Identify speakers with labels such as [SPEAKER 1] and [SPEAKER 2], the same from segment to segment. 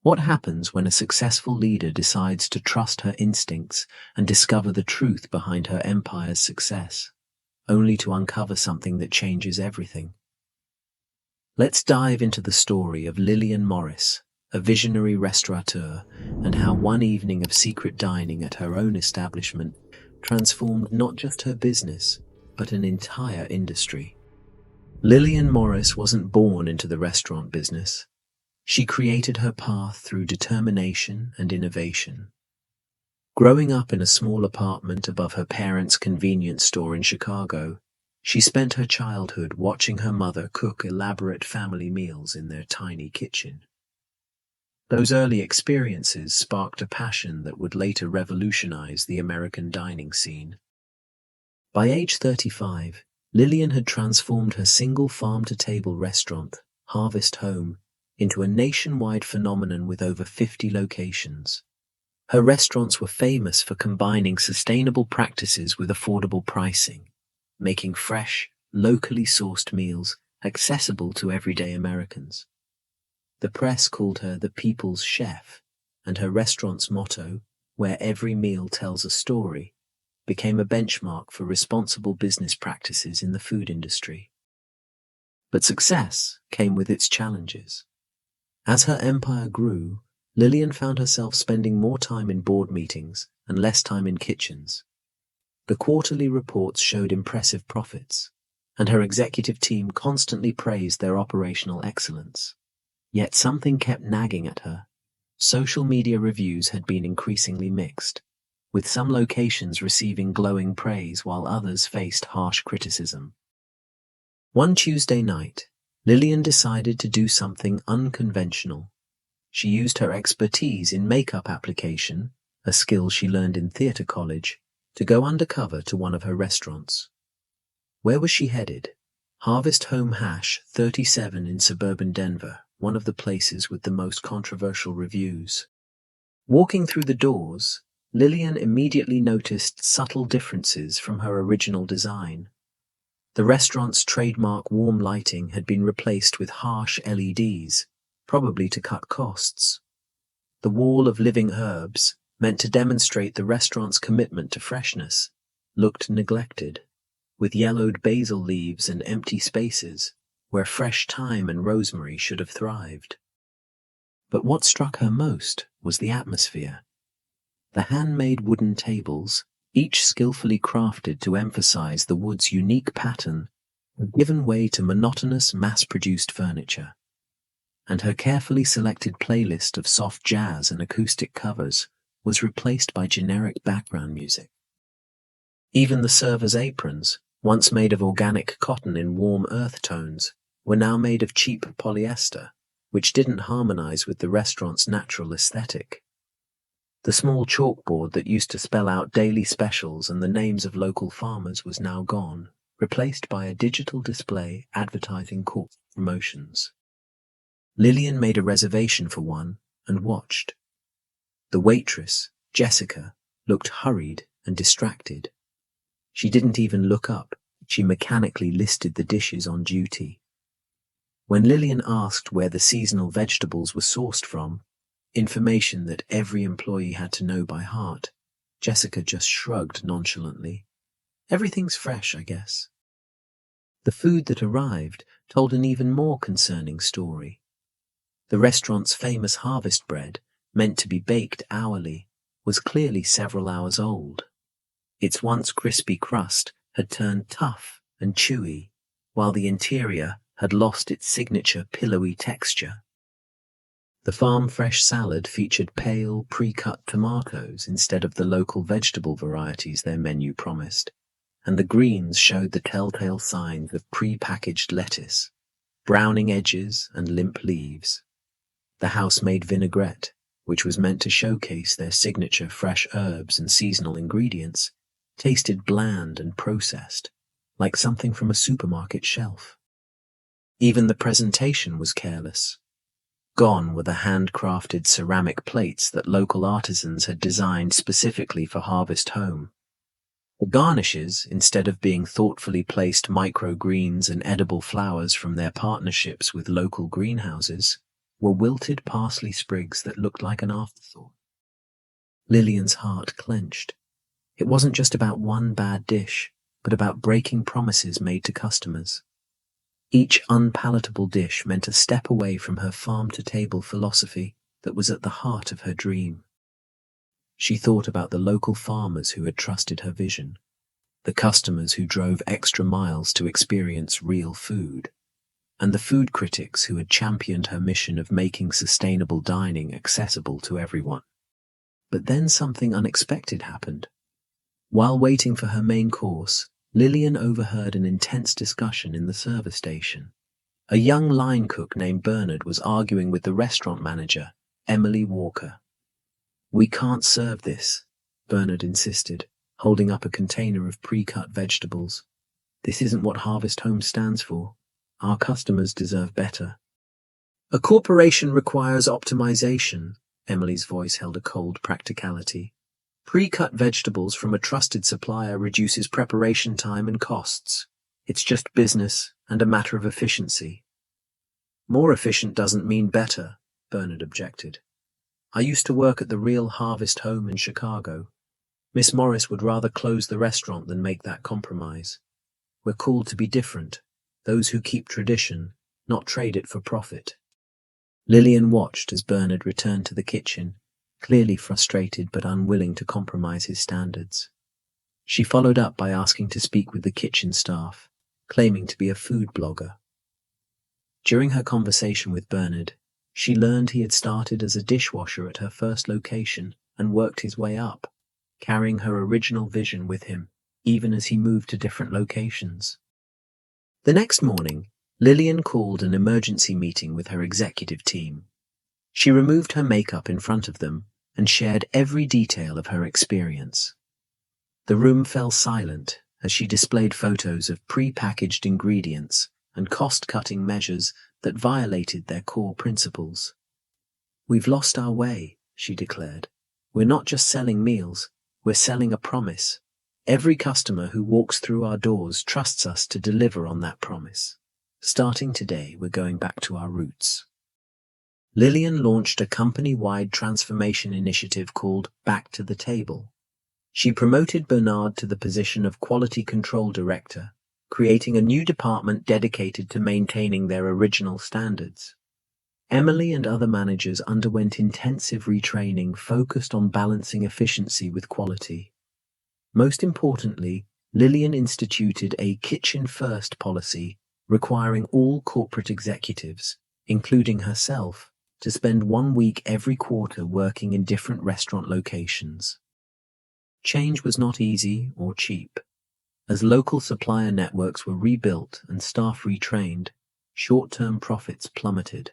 [SPEAKER 1] What happens when a successful leader decides to trust her instincts and discover the truth behind her empire's success, only to uncover something that changes everything? Let's dive into the story of Lillian Morris, a visionary restaurateur, and how one evening of secret dining at her own establishment transformed not just her business, but an entire industry. Lillian Morris wasn't born into the restaurant business. She created her path through determination and innovation. Growing up in a small apartment above her parents' convenience store in Chicago, she spent her childhood watching her mother cook elaborate family meals in their tiny kitchen. Those early experiences sparked a passion that would later revolutionize the American dining scene. By age 35, Lillian had transformed her single farm-to-table restaurant, Harvest Home, into a nationwide phenomenon with over 50 locations. Her restaurants were famous for combining sustainable practices with affordable pricing, making fresh, locally sourced meals accessible to everyday Americans. The press called her the people's chef, and her restaurant's motto, "Where every meal tells a story," became a benchmark for responsible business practices in the food industry. But success came with its challenges. As her empire grew, Lillian found herself spending more time in board meetings and less time in kitchens. The quarterly reports showed impressive profits, and her executive team constantly praised their operational excellence. Yet something kept nagging at her. Social media reviews had been increasingly mixed, with some locations receiving glowing praise while others faced harsh criticism. One Tuesday night, Lillian decided to do something unconventional. She used her expertise in makeup application, a skill she learned in theater college, to go undercover to one of her restaurants. Where was she headed? Harvest Home Hash 37 in suburban Denver, one of the places with the most controversial reviews. Walking through the doors, Lillian immediately noticed subtle differences from her original design. The restaurant's trademark warm lighting had been replaced with harsh LEDs, probably to cut costs. The wall of living herbs, meant to demonstrate the restaurant's commitment to freshness, looked neglected, with yellowed basil leaves and empty spaces where fresh thyme and rosemary should have thrived. But what struck her most was the atmosphere. The handmade wooden tables, each skillfully crafted to emphasize the wood's unique pattern, had given way to monotonous, mass-produced furniture. And her carefully selected playlist of soft jazz and acoustic covers was replaced by generic background music. Even the servers' aprons, once made of organic cotton in warm earth tones, were now made of cheap polyester, which didn't harmonize with the restaurant's natural aesthetic. The small chalkboard that used to spell out daily specials and the names of local farmers was now gone, replaced by a digital display advertising corporate promotions. Lillian made a reservation for one and watched. The waitress, Jessica, looked hurried and distracted. She didn't even look up. She mechanically listed the dishes on duty. When Lillian asked where the seasonal vegetables were sourced from, information that every employee had to know by heart, Jessica just shrugged nonchalantly. "Everything's fresh, I guess." The food that arrived told an even more concerning story. The restaurant's famous harvest bread, meant to be baked hourly, was clearly several hours old. Its once crispy crust had turned tough and chewy, while the interior had lost its signature pillowy texture. The farm-fresh salad featured pale, pre-cut tomatoes instead of the local vegetable varieties their menu promised, and the greens showed the telltale signs of pre-packaged lettuce, browning edges and limp leaves. The house-made vinaigrette, which was meant to showcase their signature fresh herbs and seasonal ingredients, tasted bland and processed, like something from a supermarket shelf. Even the presentation was careless. Gone were the handcrafted ceramic plates that local artisans had designed specifically for Harvest Home. The garnishes, instead of being thoughtfully placed microgreens and edible flowers from their partnerships with local greenhouses, were wilted parsley sprigs that looked like an afterthought. Lillian's heart clenched. It wasn't just about one bad dish, but about breaking promises made to customers. Each unpalatable dish meant a step away from her farm-to-table philosophy that was at the heart of her dream. She thought about the local farmers who had trusted her vision, the customers who drove extra miles to experience real food, and the food critics who had championed her mission of making sustainable dining accessible to everyone. But then something unexpected happened. While waiting for her main course, Lillian overheard an intense discussion in the service station. A young line cook named Bernard was arguing with the restaurant manager, Emily Walker. "We can't serve this," Bernard insisted, holding up a container of pre-cut vegetables. "This isn't what Harvest Home stands for. Our customers deserve better." "A corporation requires optimization," Emily's voice held a cold practicality. "Pre-cut vegetables from a trusted supplier reduces preparation time and costs. It's just business and a matter of efficiency." "More efficient doesn't mean better," Bernard objected. "I used to work at the real Harvest Home in Chicago. Miss Morris would rather close the restaurant than make that compromise. We're called to be different, those who keep tradition, not trade it for profit." Lillian watched as Bernard returned to the kitchen, clearly frustrated but unwilling to compromise his standards. She followed up by asking to speak with the kitchen staff, claiming to be a food blogger. During her conversation with Bernard, she learned he had started as a dishwasher at her first location and worked his way up, carrying her original vision with him, even as he moved to different locations. The next morning, Lillian called an emergency meeting with her executive team. She removed her makeup in front of them and shared every detail of her experience. The room fell silent as she displayed photos of pre-packaged ingredients and cost-cutting measures that violated their core principles. "We've lost our way," she declared. "We're not just selling meals, we're selling a promise. Every customer who walks through our doors trusts us to deliver on that promise. Starting today, we're going back to our roots." Lillian launched a company-wide transformation initiative called Back to the Table. She promoted Bernard to the position of Quality Control Director, creating a new department dedicated to maintaining their original standards. Emily and other managers underwent intensive retraining focused on balancing efficiency with quality. Most importantly, Lillian instituted a kitchen-first policy requiring all corporate executives, including herself, to spend 1 week every quarter working in different restaurant locations. Change was not easy or cheap. As local supplier networks were rebuilt and staff retrained, short-term profits plummeted.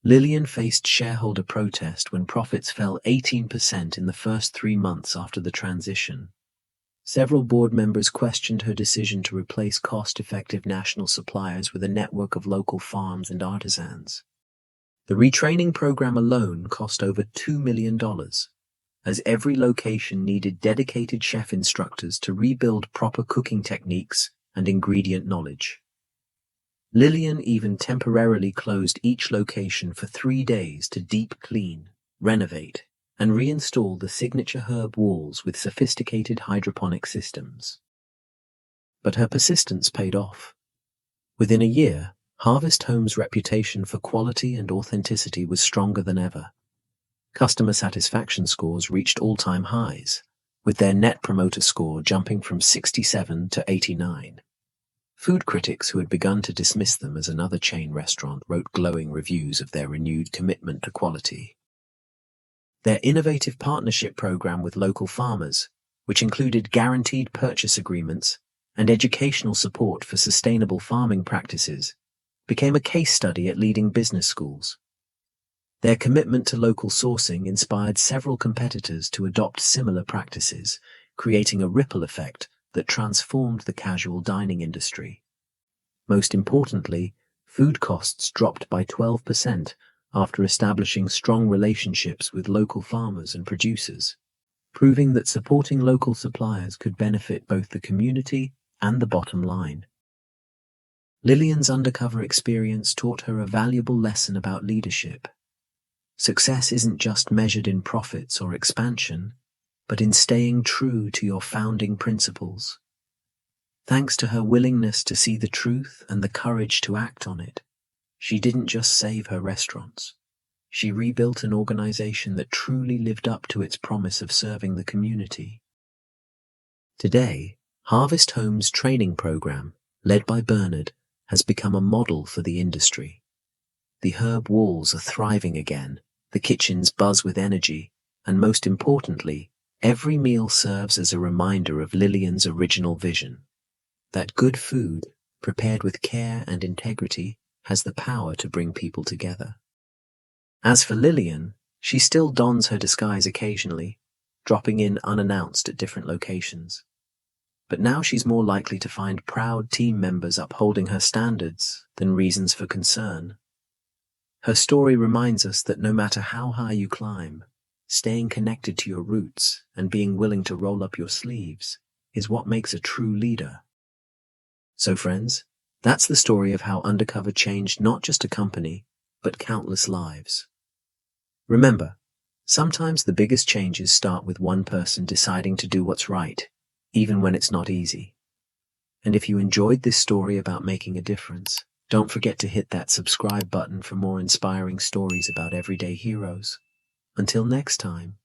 [SPEAKER 1] Lillian faced shareholder protest when profits fell 18% in the first 3 months after the transition. Several board members questioned her decision to replace cost-effective national suppliers with a network of local farms and artisans. The retraining program alone cost over $2 million, as every location needed dedicated chef instructors to rebuild proper cooking techniques and ingredient knowledge. Lillian even temporarily closed each location for 3 days to deep clean, renovate, and reinstall the signature herb walls with sophisticated hydroponic systems. But her persistence paid off. Within a year, Harvest Home's reputation for quality and authenticity was stronger than ever. Customer satisfaction scores reached all-time highs, with their Net Promoter Score jumping from 67 to 89. Food critics who had begun to dismiss them as another chain restaurant wrote glowing reviews of their renewed commitment to quality. Their innovative partnership program with local farmers, which included guaranteed purchase agreements and educational support for sustainable farming practices, became a case study at leading business schools. Their commitment to local sourcing inspired several competitors to adopt similar practices, creating a ripple effect that transformed the casual dining industry. Most importantly, food costs dropped by 12% after establishing strong relationships with local farmers and producers, proving that supporting local suppliers could benefit both the community and the bottom line. Lillian's undercover experience taught her a valuable lesson about leadership. Success isn't just measured in profits or expansion, but in staying true to your founding principles. Thanks to her willingness to see the truth and the courage to act on it, she didn't just save her restaurants. She rebuilt an organization that truly lived up to its promise of serving the community. Today, Harvest Home's training program, led by Bernard, has become a model for the industry. The herb walls are thriving again, the kitchens buzz with energy, and most importantly, every meal serves as a reminder of Lillian's original vision. That good food, prepared with care and integrity, has the power to bring people together. As for Lillian, she still dons her disguise occasionally, dropping in unannounced at different locations. But now she's more likely to find proud team members upholding her standards than reasons for concern. Her story reminds us that no matter how high you climb, staying connected to your roots and being willing to roll up your sleeves is what makes a true leader. So friends, that's the story of how Undercover changed not just a company, but countless lives. Remember, sometimes the biggest changes start with one person deciding to do what's right, even when it's not easy. And if you enjoyed this story about making a difference, don't forget to hit that subscribe button for more inspiring stories about everyday heroes. Until next time.